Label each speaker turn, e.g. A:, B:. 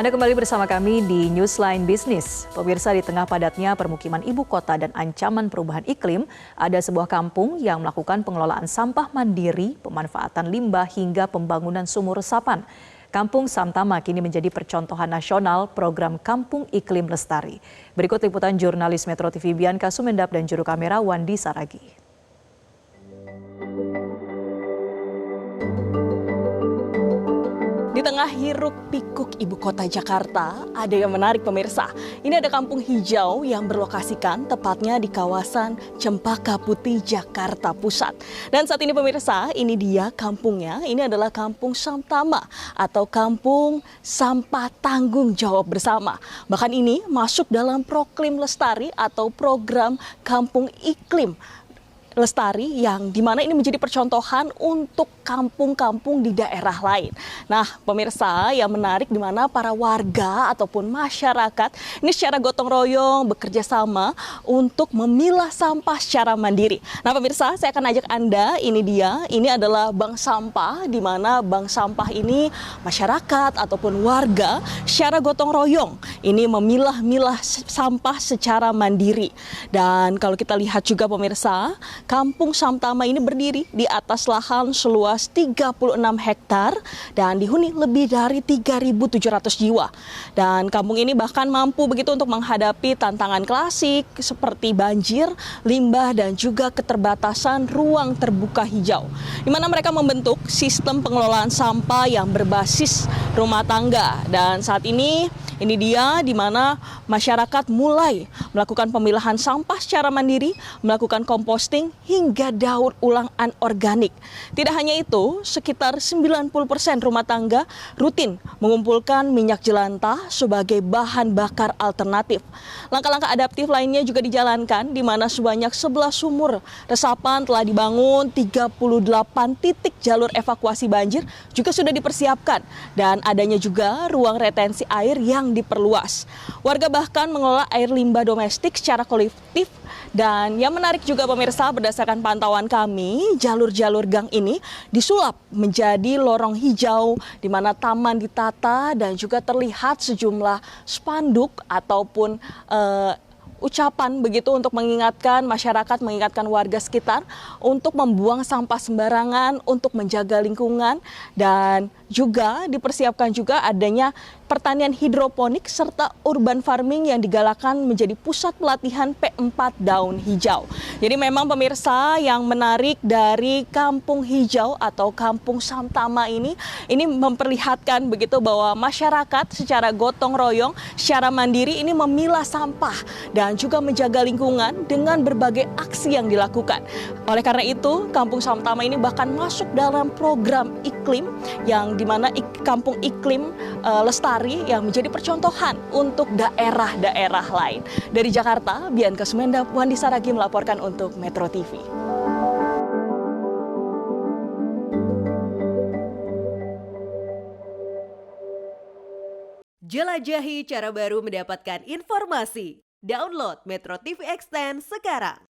A: Anda kembali bersama kami di Newsline Business. Pemirsa, di tengah padatnya permukiman ibu kota dan ancaman perubahan iklim, ada sebuah kampung yang melakukan pengelolaan sampah mandiri, pemanfaatan limbah hingga pembangunan sumur resapan. Kampung Samtama kini menjadi percontohan nasional program Kampung Iklim Lestari. Berikut liputan jurnalis Metro TV Bianca Sumendap dan juru kamera Wandi Saragi.
B: Di tengah hiruk pikuk ibu kota Jakarta, ada yang menarik pemirsa. Ini ada kampung hijau yang berlokasikan tepatnya di kawasan Cempaka Putih, Jakarta Pusat. Dan saat ini pemirsa, ini dia kampungnya. Ini adalah Kampung Samtama atau Kampung Sampah Tanggung Jawab Bersama. Bahkan ini masuk dalam Proklim Lestari atau program Kampung Iklim Lestari yang dimana ini menjadi percontohan untuk kampung-kampung di daerah lain. Nah pemirsa, yang menarik di mana para warga ataupun masyarakat ini secara gotong royong bekerja sama untuk memilah sampah secara mandiri. Nah pemirsa, saya akan ajak Anda, ini adalah bank sampah, di mana bank sampah ini masyarakat ataupun warga secara gotong royong ini memilah-milah sampah secara mandiri. Dan kalau kita lihat juga pemirsa, Kampung Samtama ini berdiri di atas lahan seluas 36 hektar dan dihuni lebih dari 3.700 jiwa. Dan kampung ini bahkan mampu begitu untuk menghadapi tantangan klasik seperti banjir, limbah dan juga keterbatasan ruang terbuka hijau. Di mana mereka membentuk sistem pengelolaan sampah yang berbasis rumah tangga. Dan saat ini dia di mana masyarakat mulai melakukan pemilahan sampah secara mandiri, melakukan composting hingga daur ulang anorganik. Tidak hanya itu, sekitar 90% rumah tangga rutin mengumpulkan minyak jelantah sebagai bahan bakar alternatif. Langkah-langkah adaptif lainnya juga dijalankan, di mana sebanyak 11 sumur resapan telah dibangun, 38 titik jalur evakuasi banjir juga sudah dipersiapkan, dan adanya juga ruang retensi air yang diperluas. Warga bahkan mengelola air limbah domestik secara kolektif. Dan yang menarik juga pemirsa, berdasarkan pantauan kami, jalur-jalur gang ini disulap menjadi lorong hijau di mana taman ditata dan juga terlihat sejumlah spanduk ataupun ucapan begitu untuk mengingatkan masyarakat, mengingatkan warga sekitar untuk membuang sampah sembarangan, untuk menjaga lingkungan, dan juga dipersiapkan juga adanya pertanian hidroponik serta urban farming yang digalakan menjadi pusat pelatihan P4 daun hijau. Jadi memang pemirsa, yang menarik dari Kampung Hijau atau Kampung Samtama ini memperlihatkan begitu bahwa masyarakat secara gotong royong, secara mandiri ini memilah sampah dan juga menjaga lingkungan dengan berbagai aksi yang dilakukan. Oleh karena itu, Kampung Samtama ini bahkan masuk dalam program iklim yang dimana Kampung Iklim Lestari yang menjadi percontohan untuk daerah-daerah lain. Dari Jakarta, Bianca Sumendap, Wandi Saragi melaporkan untuk Metro TV.
C: Jelajahi cara baru mendapatkan informasi. Download Metro TV Extend sekarang.